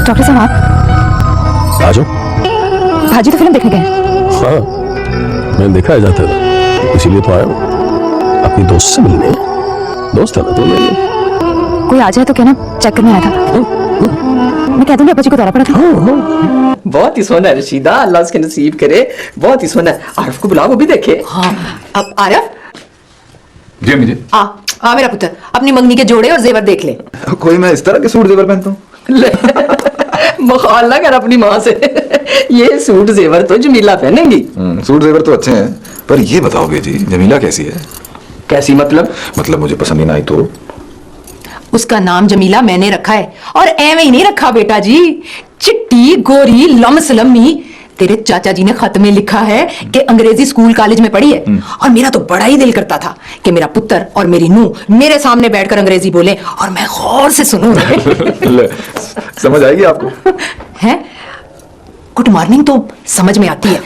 Doctor साहब आप आ जाओ। भाजी तो फिल्म देखने गए हैं। हाँ, मैंने देखा है जाते हुए, इसीलिए तो आया हूँ अपनी दोस्त से मिलने। दोस्त है ना तो मेरी। कोई आ जाए तो क्या ना चेक करने आया था। मैं कह दूंगी अब्बा जी को दौरा पड़ा था। बहुत ही सोना है रशीदा, अल्लाह उसके नसीब करे। बहुत ही सोना है। आरिफ को बुलाओ, वो भी देखे। हाँ, अब आरिफ जी मुझे आ मेरा पुत्र, अपनी मंगनी के जोड़े और जेवर देख ले। कोई मैं इस तरह के सूट जेवर पहनता हूँ। मुखाला कर अपनी माँ से। ये सूट जेवर तो जमीला पहनेंगी। सूट जेवर तो अच्छे हैं, पर ये बताओगे जी जमीला कैसी है? कैसी मतलब मुझे पसंद ही ना आई तो? उसका नाम जमीला मैंने रखा है, और एवं ही नहीं रखा बेटा जी। चिट्टी गोरी लम्मी। तेरे चाचा जी ने खत में लिखा है कि अंग्रेजी स्कूल कॉलेज में पढ़ी है, और मेरा तो बड़ा ही दिल करता था कि मेरा पुत्र और मेरी नूह मेरे सामने बैठकर अंग्रेजी बोले और मैं गौर से सुनूं। समझ आएगी आपको? है गुड मॉर्निंग तो समझ में आती है।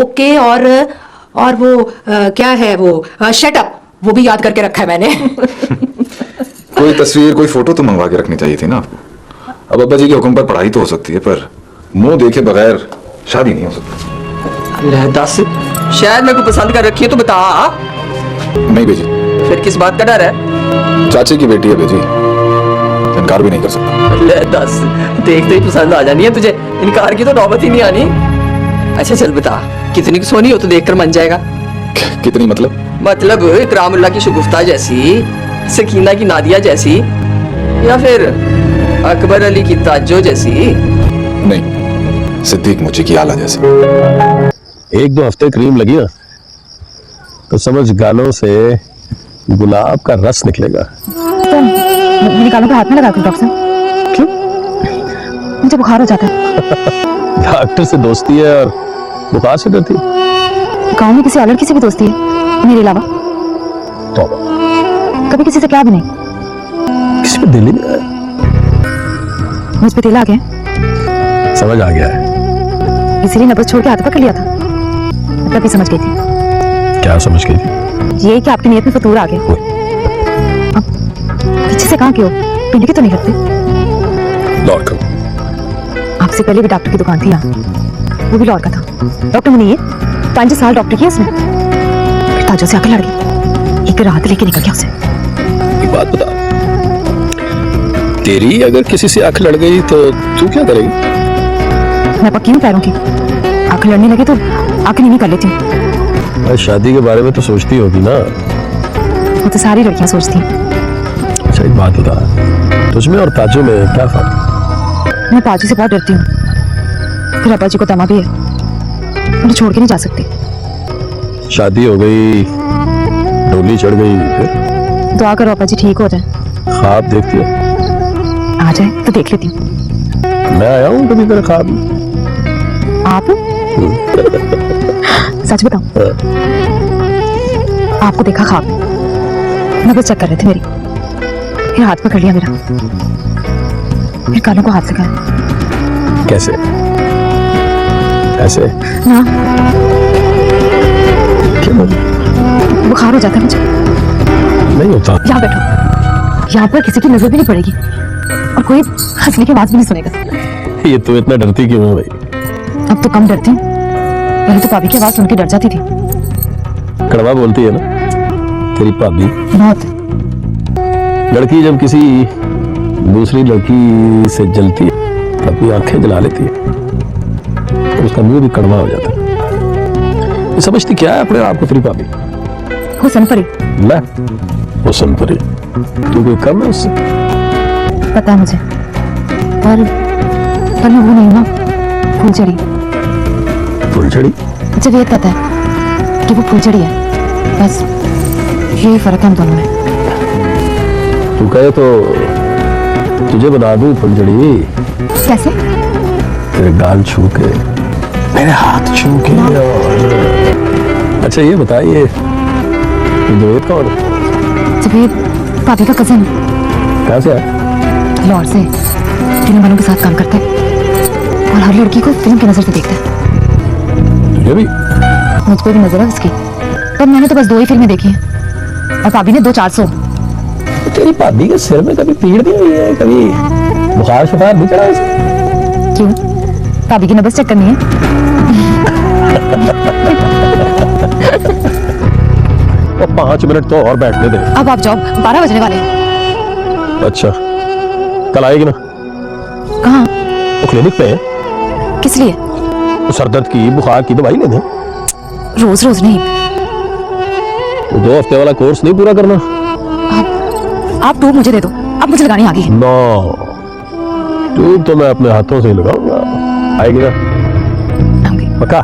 ओके, और वो क्या है वो शट अप, वो भी याद करके रखा है मैंने। कोई तस्वीर कोई फोटो तो मंगवा के रखनी चाहिए थी ना आपको। अब अब्बा जी के हुक्म पर पढ़ाई तो हो सकती है, पर मुंह देखे बगैर शादी नहीं हो सकती। दस, शायद मैं को पसंद कर रखी है तो बता। नहीं बेजी। फिर किस बात का डर है? चाचे की बेटी है बेजी, इनकार भी नहीं कर सकता। ले दस, देखते ही पसंद आ जानी है तुझे, इनकार की तो नौबत ही नहीं आनी। अच्छा चल बता, कितनी की सोनी हो तो देखकर मन जाएगा। कितनी मतलब इकरामुल्लाह की शगुफ्ता जैसी, सकीना की नादिया जैसी, या फिर अकबर अली की ताजो जैसी? नहीं, सिद्दीक मुझे की आला जैसी। 1-2 हफ्ते क्रीम लगी ना तो समझ गालों से गुलाब का रस निकलेगा। तो मेरे गालों पे हाथ में लगा कर डॉक्टर साहब। क्यों? मुझे बुखार हो जाता है। डॉक्टर से दोस्ती है और बुखार से डरती है? गाँव में किसी और लड़की से भी दोस्ती है मेरे अलावा? तौबा, कभी किसी से क्या भी नहीं। किसी पे दिल ही नहीं आया। मुझ पे दिल आ गया, समझ आ गया है। इसीलिए नब्ज छोड़ के हाथ पकड़ लिया था। मतलब भी समझ गई थी। क्या समझ गई थी? ये कि आपकी नीयत में फतूर आ गया। अब पीछे से कहाँ के हो? पिंड के तो नहीं लगते। लौट करो। आपसे पहले भी डॉक्टर की दुकान थी यहाँ, वो भी लौट का था। डॉक्टर मुनीर 5 साल डॉक्टर किया उसने, फिर ताजों से आकर लड़ गई। एक रात लेके निकल गया उसे। एक बात बता, तेरी अगर किसी से आंख लड़ गई तो तू क्या करेगी? मैं पक्की हूँ पैरों की। आंख लड़ने लगे तो आंखें नहीं कर लेती हूँ। शादी के बारे में तो सोचती होगी ना? वो तो सारी लड़कियां सोचती हैं। अच्छा एक बात बता, तुझमें और ताजो में क्या फर्क? मैं पाजी से बहुत डरती हूँ, फिर अब्बा जी को तमा भी है, उन्हें छोड़ के नहीं जा सकती। शादी हो गई, डोली चढ़ गई, फिर दुआ करो अब्बा जी ठीक हो जाए। ख्वाब देखती है? आ जाए तो देख लेती हूँ। मैं आया हूँ कभी तेरे ख्वाब में? आप सच बताऊं, आपको देखा ख्वाब में। मैं बस चेक कर रहे थे मेरी, फिर हाथ पकड़ लिया मेरा, फिर कानों को हाथ लगाया। कैसे? ऐसे ना, क्यों? बुखार हो जाता है मुझे। नहीं होता। यहाँ बैठो, यहाँ पर किसी की नजर भी नहीं पड़ेगी और कोई हंसने की आवाज भी नहीं सुनेगा। ये तू इतना डरती क्यों है भाई? अब तो कम डरती हूँ, पहले तो भाभी की आवाज सुन के डर जाती थी। कड़वा बोलती है ना तेरी भाभी? बहुत। लड़की जब किसी दूसरी लड़की से जलती है तब भी आंखें जला लेती है, तो उसका मुंह भी कड़वा हो जाता है। ये समझती क्या है अपने आप को तेरी भाभी? हुसन परी। मैं हुसन परी? तू कोई कम है उससे? पता है मुझे, पर मैं वो नहीं ना, फूलझड़ी। फुलझड़ी? मुझे ये पता है कि वो फूलझड़ी है, बस यही फर्क है हम दोनों में। तू कहे तो तुझे बना दूं फुलझड़ी। कैसे? तेरे गाल छू के, मेरे हाथ छू के। और अच्छा ये बताइए, जुबेद कौन है? जुबेद भाभी का कजिन। कहाँ से है? लाहौर से। फिल्म वालों के साथ काम करता है और हर लड़की को फिल्म की नजर से देखता है। तुझे भी? मुझ पर भी नजर है उसकी, पर मैंने तो बस 2 ही फिल्में देखी हैं और भाभी ने 200-400। तेरी भाभी के सिर में कभी पीड़ नहीं हुई है? कभी बुखार शुखार नहीं चढ़ा इसे? क्यों, भाभी की नब्ज चेक करनी है? तो 5 मिनट तो और बैठने दे। अब आप जाओ, 12 बजने वाले हैं। अच्छा, कल आएगी ना? कहाँ? वो क्लिनिक पे है, किस लिए? तो सर दर्द की बुखार की दवाई लेने। रोज रोज नहीं। तो 2 हफ्ते वाला कोर्स नहीं पूरा करना? आप टूब मुझे दे दो, अब मुझे लगानी आ गई है। नो, ट्यूब तो मैं अपने हाथों से ही लगाऊंगा। आएगी ना? आऊंगी। पक्का?